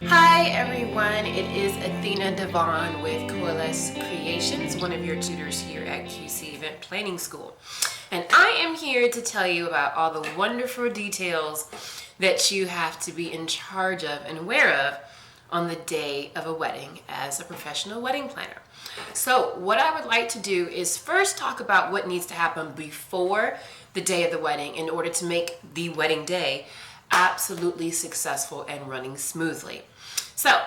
Hi everyone, it is Athena DeVonne with Coalesce Creations, one of your tutors here at QC Event Planning School. And I am here to tell you about all the wonderful details that you have to be in charge of and aware of on the day of a wedding as a professional wedding planner. So what I would like to do is first talk about what needs to happen before the day of the wedding in order to make the wedding day absolutely successful and running smoothly. So,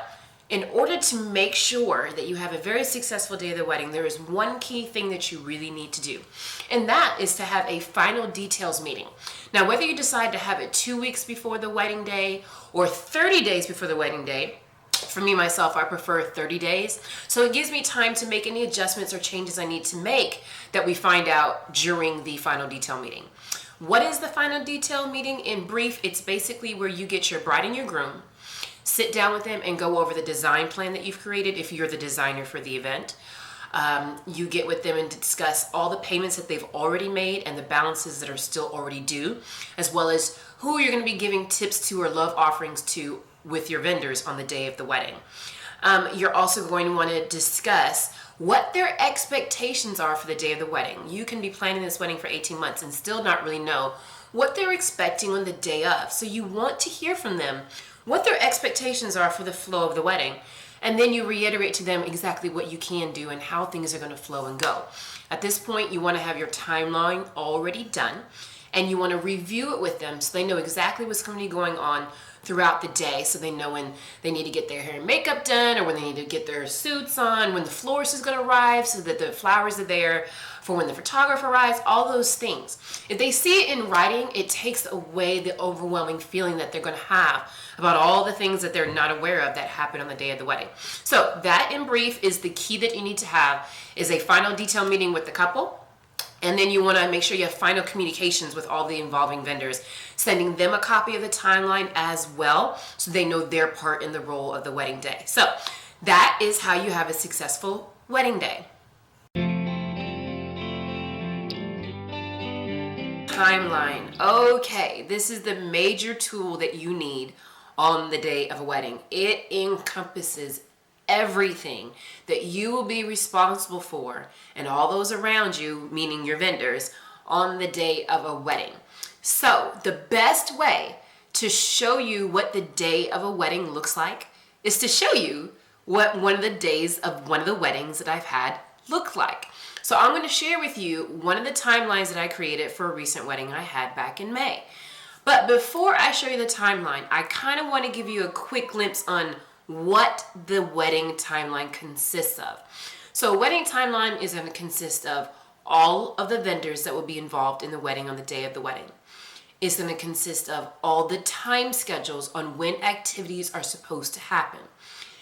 in order to make sure that you have a very successful day of the wedding, there is one key thing that you really need to do, and that is to have a final details meeting. Now, whether you decide to have it 2 weeks before the wedding day or 30 days before the wedding day, for me, myself, I prefer 30 days. So it gives me time to make any adjustments or changes I need to make that we find out during the final detail meeting. What is the final detail meeting? In brief, it's basically where you get your bride and your groom, sit down with them and go over the design plan that you've created if you're the designer for the event. You get with them and discuss all the payments that they've already made and the balances that are still already due, as well as who you're going to be giving tips to or love offerings to with your vendors on the day of the wedding. You're also going to want to discuss what their expectations are for the day of the wedding. You can be planning this wedding for 18 months and still not really know what they're expecting on the day of. So you want to hear from them what their expectations are for the flow of the wedding. And then you reiterate to them exactly what you can do and how things are going to flow and go. At this point, you want to have your timeline already done, and you want to review it with them so they know exactly what's going to be going on throughout the day, so they know when they need to get their hair and makeup done, or when they need to get their suits on, when the florist is going to arrive so that the flowers are there for when the photographer arrives, all those things. If they see it in writing, it takes away the overwhelming feeling that they're going to have about all the things that they're not aware of that happen on the day of the wedding. So that, in brief, is the key that you need to have, is a final detail meeting with the couple. And then you want to make sure you have final communications with all the involving vendors, sending them a copy of the timeline as well, so they know their part in the role of the wedding day. So that is how you have a successful wedding day. Timeline. Okay, this is the major tool that you need on the day of a wedding. It encompasses everything that you will be responsible for and all those around you, meaning your vendors, on the day of a wedding. So the best way to show you what the day of a wedding looks like is to show you what one of the days of one of the weddings that I've had look like. So I'm going to share with you one of the timelines that I created for a recent wedding I had back in May. But before I show you the timeline, I kind of want to give you a quick glimpse on what the wedding timeline consists of. So a wedding timeline is going to consist of all of the vendors that will be involved in the wedding on the day of the wedding. It's going to consist of all the time schedules on when activities are supposed to happen.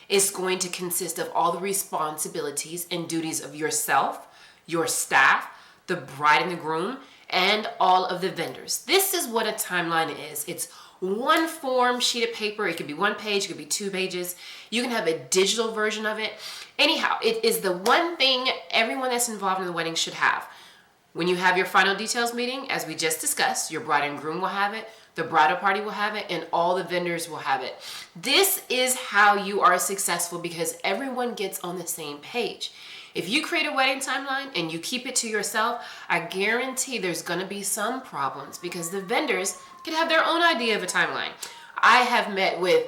It's going to consist of all the responsibilities and duties of yourself, your staff, the bride and the groom, and all of the vendors. This is what a timeline is. It's one form sheet of paper. It could be one page, it could be 2 pages. You can have a digital version of it. Anyhow, it is the one thing everyone that's involved in the wedding should have. When you have your final details meeting, as we just discussed, your bride and groom will have it, the bridal party will have it, and all the vendors will have it. This is how you are successful, because everyone gets on the same page. If you create a wedding timeline and you keep it to yourself, I guarantee there's going to be some problems, because the vendors could have their own idea of a timeline. I have met with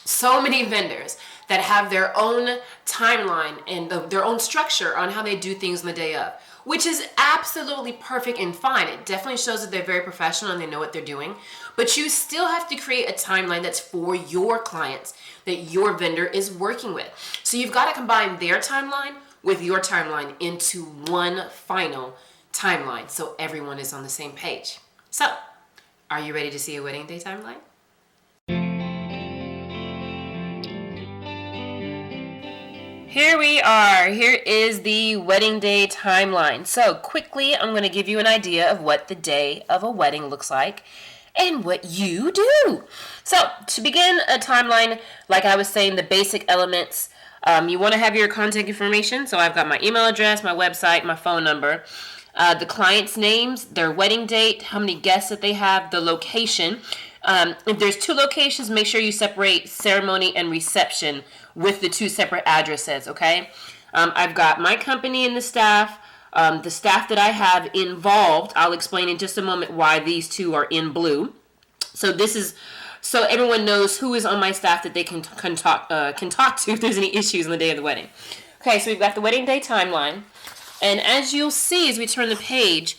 so many vendors that have their own timeline and their own structure on how they do things on the day of, which is absolutely perfect and fine. It definitely shows that they're very professional and they know what they're doing. But you still have to create a timeline that's for your clients, that your vendor is working with. So you've got to combine their timeline with your timeline into one final timeline so everyone is on the same page. So, are you ready to see a wedding day timeline? Here we are. Here is the wedding day timeline. So quickly, I'm going to give you an idea of what the day of a wedding looks like and what you do. So to begin a timeline, like I was saying, the basic elements, you want to have your contact information. So I've got my email address, my website, my phone number, the client's names, their wedding date, how many guests that they have, the location. If there's 2 locations, make sure you separate ceremony and reception with the 2 separate addresses, okay? I've got my company and the staff that I have involved. I'll explain in just a moment why these 2 are in blue. So this is so everyone knows who is on my staff that they can talk to if there's any issues on the day of the wedding. Okay, so we've got the wedding day timeline. And as you'll see as we turn the page,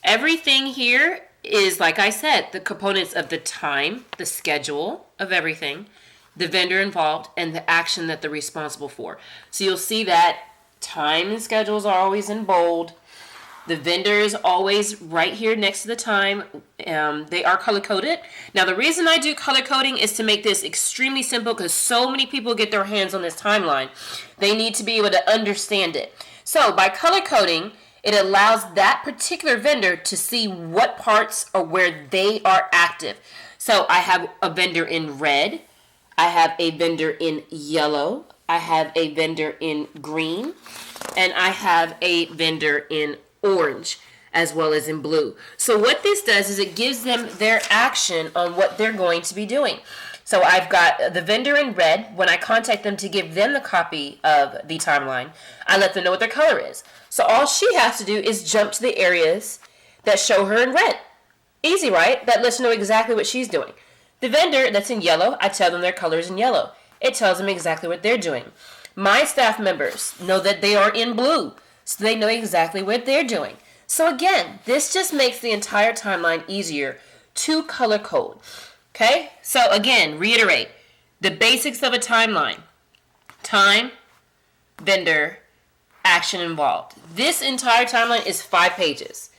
everything here is, like I said, the components of the time, the schedule of everything, the vendor involved, and the action that they're responsible for. So you'll see that time and schedules are always in bold. The vendor is always right here next to the time. They are color-coded. Now, the reason I do color coding is to make this extremely simple because so many people get their hands on this timeline. They need to be able to understand it. So, by color coding, it allows that particular vendor to see what parts are where they are active. So, I have a vendor in red. I have a vendor in yellow. I have a vendor in green. And I have a vendor in orange as well as in blue. So what this does is it gives them their action on what they're going to be doing. So I've got the vendor in red. When I contact them to give them the copy of the timeline, I let them know what their color is. So all she has to do is jump to the areas that show her in red. Easy, right? That lets her know exactly what she's doing. The vendor that's in yellow, I tell them their color is in yellow. It tells them exactly what they're doing. My staff members know that they are in blue, so they know exactly what they're doing. So again, this just makes the entire timeline easier to color code. Okay? So again, reiterate the basics of a timeline. Time, vendor, action involved. This entire timeline is 5 pages.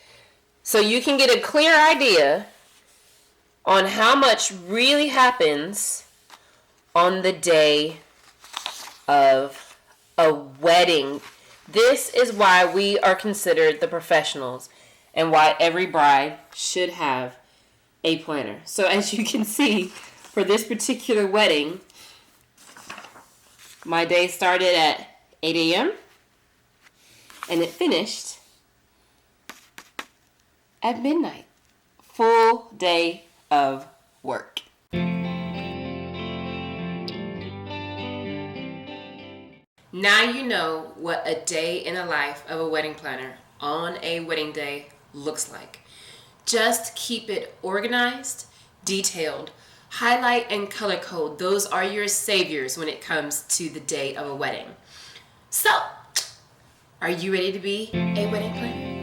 So you can get a clear idea on how much really happens on the day of a wedding. This is why we are considered the professionals and why every bride should have a planner. So as you can see, for this particular wedding, my day started at 8 a.m. and it finished at midnight. Full day of work. Now you know what a day in the life of a wedding planner on a wedding day looks like. Just keep it organized, detailed, highlight and color code. Those are your saviors when it comes to the day of a wedding. So, are you ready to be a wedding planner?